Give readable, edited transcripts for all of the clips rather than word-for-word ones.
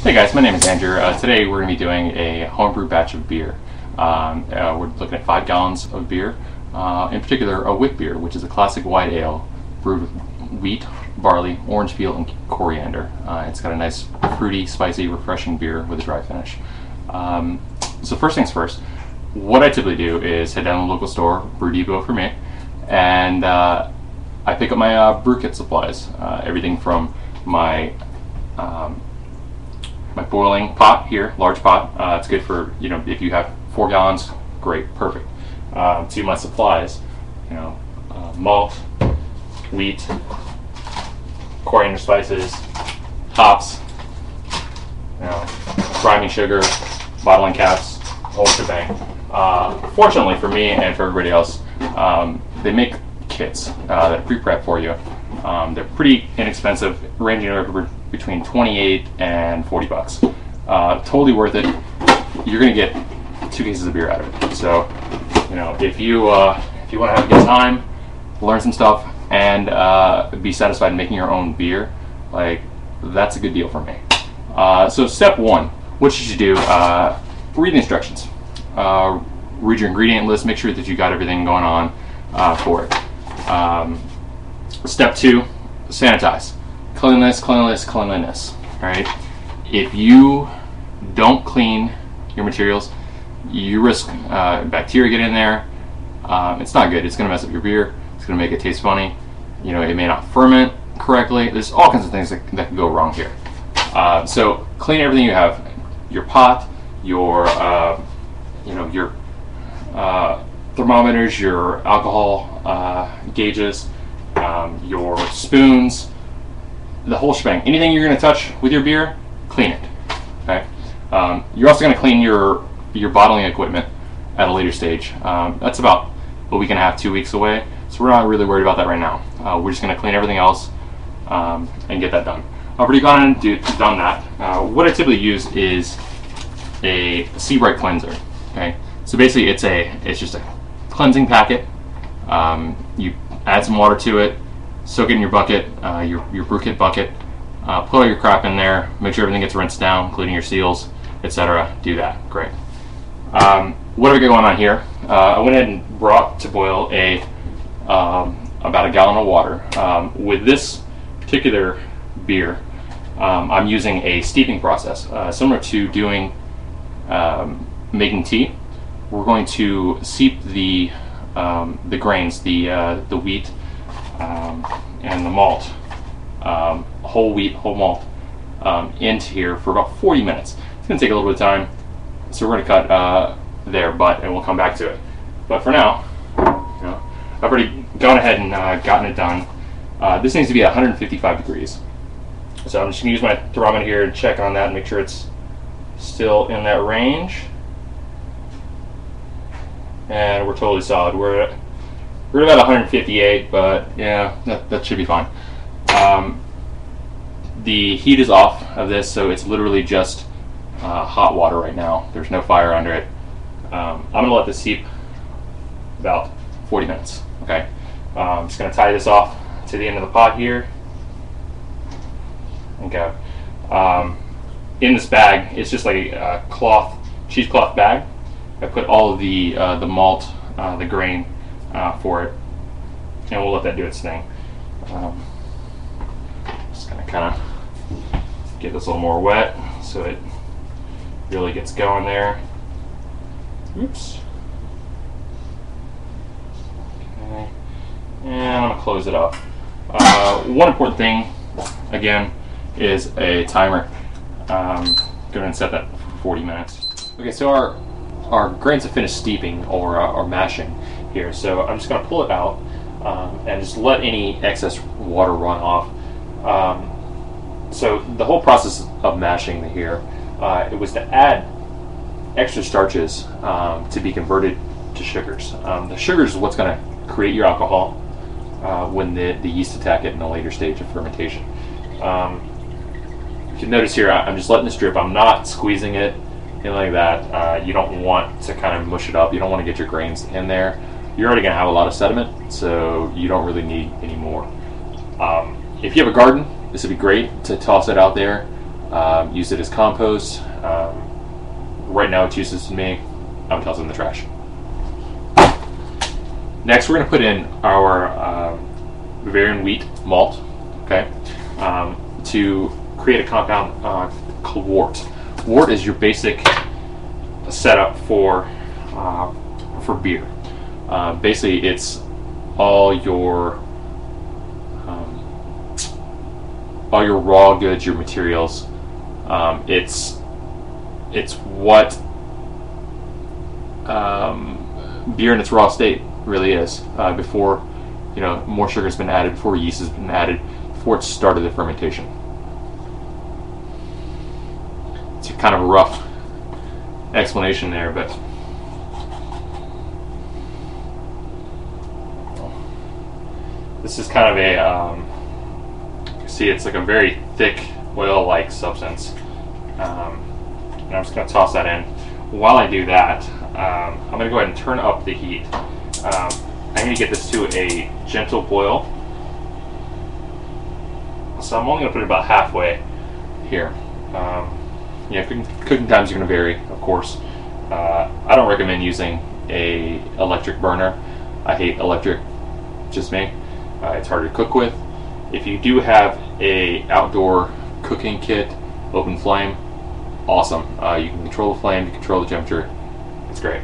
Hey guys, my name is Andrew. Today we're going to be doing a homebrew batch of beer. We're looking at 5 gallons of beer, in particular a Witbier, which is a classic white ale brewed with wheat, barley, orange peel, and coriander. It's got a nice fruity, spicy, refreshing beer with a dry finish. So first things first, what I typically do is head down to the local store, Brew Depot for me, and I pick up my brew kit supplies. Everything from my boiling pot here, large pot. It's good for, if you have 4 gallons, great, perfect. To my supplies, malt, wheat, coriander spices, hops, priming sugar, bottling caps, whole shebang. Fortunately for me and for everybody else, they make kits that are pre-prep for you. They're pretty inexpensive, ranging over between 28 and 40 bucks. Totally worth it. You're gonna get 2 cases of beer out of it. So, if you want to have a good time, learn some stuff, and be satisfied in making your own beer, that's a good deal for me. So step 1, what you should do: read the instructions. Read your ingredient list. Make sure that you got everything going on for it. Step 2, sanitize. Cleanliness, cleanliness, cleanliness. All right. If you don't clean your materials, you risk bacteria getting in there. It's not good. It's going to mess up your beer. It's going to make it taste funny. It may not ferment correctly. There's all kinds of things that can go wrong here. So clean everything you have: your pot, your your thermometers, your alcohol gauges, your spoons, the whole shebang. Anything you're going to touch with your beer, clean it. Okay. You're also going to clean your bottling equipment at a later stage. That's about a week and a half, 2 weeks away. So we're not really worried about that right now. We're just going to clean everything else and get that done. I've already gone and done that. What I typically use is a Seabright cleanser. Okay. So basically, it's just a cleansing packet. You add some water to it, soak it in your bucket, your brew kit bucket, put all your crap in there, make sure everything gets rinsed down, including your seals, etc. Do that. Great. What have we got going on here? I went ahead and brought to boil about a gallon of water. With this particular beer, I'm using a steeping process, similar to doing making tea. We're going to steep the grains, the wheat and the malt, whole wheat, whole malt, into here for about 40 minutes. It's going to take a little bit of time, so we're going to cut there, and we'll come back to it. But for now, I've already gone ahead and gotten it done. This needs to be 155 degrees. So I'm just going to use my thermometer here and check on that and make sure it's still in that range. And we're totally solid. We're at about 158, but yeah, that should be fine. The heat is off of this, so it's literally just hot water right now. There's no fire under it. I'm going to let this steep about 40 minutes. Okay. I'm just going to tie this off to the end of the pot here. Okay. In this bag, it's just like a cheesecloth bag. I put all of the malt, the grain for it, and we'll let that do its thing. Just gonna kind of get this a little more wet so it really gets going there. Oops. Okay. And I'm gonna close it up. One important thing, again, is a timer. Go ahead and set that for 40 minutes. Okay, so our grains have finished steeping or mashing here, so I'm just going to pull it out and just let any excess water run off. So the whole process of mashing here, it was to add extra starches to be converted to sugars. The sugars is what's going to create your alcohol when the yeast attack it in a later stage of fermentation. You can notice here I'm just letting this drip. I'm not squeezing it, anything like that. You don't want to kind of mush it up. You don't want to get your grains in there. You're already going to have a lot of sediment, so you don't really need any more. If you have a garden, this would be great to toss it out there Use it as compost. Right now it's useless to me. I would toss it in the trash. Next, we're going to put in our Bavarian wheat malt, okay, to create a compound called wort. Wort is your basic setup for beer. Basically, it's all your raw goods, your materials. It's what beer in its raw state really is, before more sugar has been added, before yeast has been added, before it started the fermentation. It's kind of a rough explanation there, but this is kind of a you see, it's like a very thick oil-like substance. And I'm just going to toss that in. While I do that, I'm going to go ahead and turn up the heat. I need to get this to a gentle boil, so I'm only going to put it about halfway here. Cooking times are going to vary, of course. I don't recommend using a electric burner. I hate electric, just me. It's hard to cook with. If you do have a outdoor cooking kit, open flame, awesome. You can control the flame, you can control the temperature. It's great.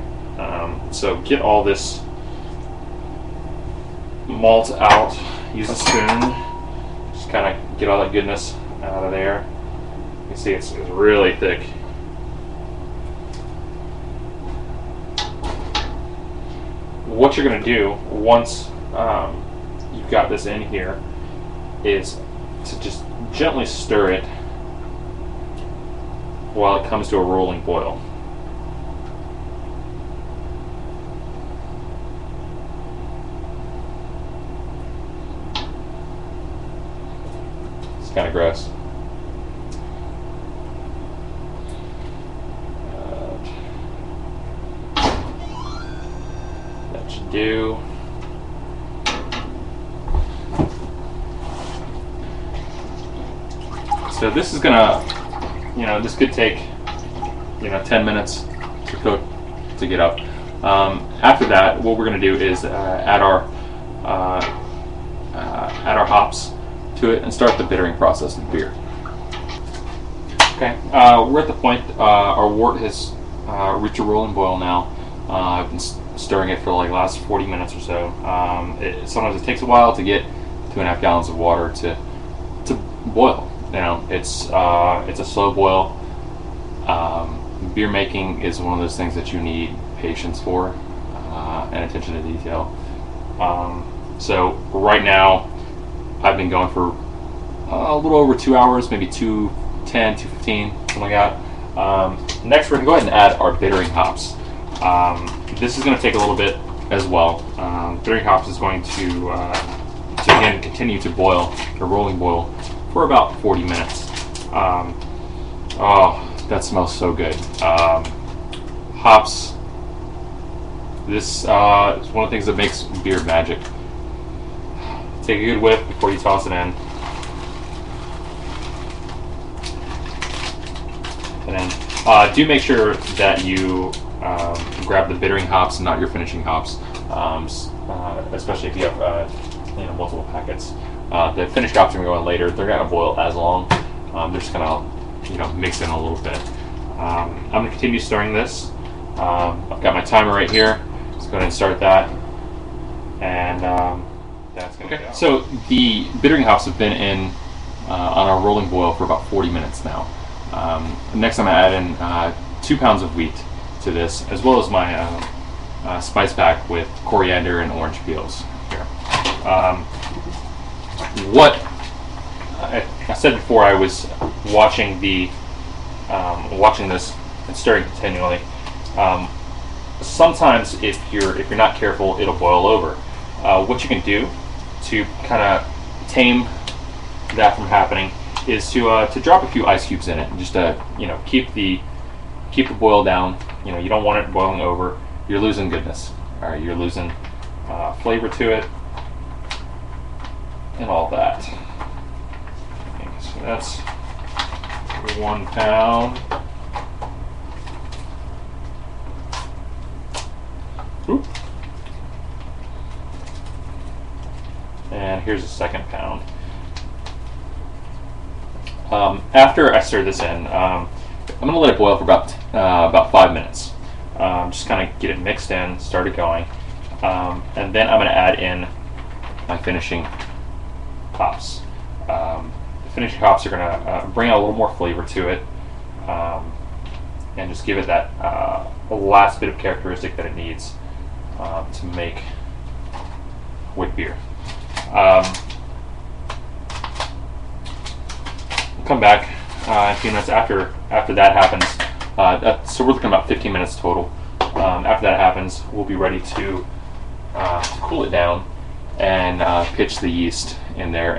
So get all this malt out. Use a spoon. Just kind of get all that goodness out of there. You can see it's really thick. What you're going to do once you've got this in here is to just gently stir it while it comes to a rolling boil. It's kind of gross. That should do. So this is gonna, this could take, 10 minutes to cook, to get up. After that, what we're gonna do is add our hops to it and start the bittering process of the beer. Okay, we're at the point our wort has reached a rolling boil now. I've been stirring it for like the last 40 minutes or so. Sometimes it takes a while to get 2.5 gallons of water to boil. It's a slow boil. Beer making is one of those things that you need patience for and attention to detail. So right now, I've been going for a little over 2 hours, maybe 2:10, 2:15, something like that. Next, we're going to go ahead and add our bittering hops. This is going to take a little bit as well. Bittering hops is going to again continue to boil, a rolling boil, for about 40 minutes. Oh, that smells so good. Hops. This is one of the things that makes beer magic. Take a good whiff before you toss it in. And then do make sure that you grab the bittering hops and not your finishing hops, especially if you have multiple packets. The finished hops are going to go in later. They're going to boil as long. They're just going to mix in a little bit. I'm going to continue stirring this. I've got my timer right here. Let's go ahead and start that. And that's going to go. So the bittering hops have been in on our rolling boil for about 40 minutes now. Next I'm going to add in 2 pounds of wheat to this, as well as my spice pack with coriander and orange peels here. What I said before, I was watching this and stirring continually. Sometimes if you're not careful, it'll boil over. What you can do to kind of tame that from happening is to drop a few ice cubes in it, and just to keep the boil down. You don't want it boiling over. You're losing goodness. All right, you're losing flavor to it and all that. Okay, so that's 1 pound. Oop. And here's a 2nd pound. After I stir this in, I'm going to let it boil for about 5 minutes. Just kind of get it mixed in, start it going, and then I'm going to add in my finishing hops. The finishing hops are going to bring out a little more flavor to it, and just give it that last bit of characteristic that it needs to make wit beer. We'll come back in a few minutes after that happens. So we're looking about 15 minutes total. After that happens, we'll be ready to cool it down and pitch the yeast in there.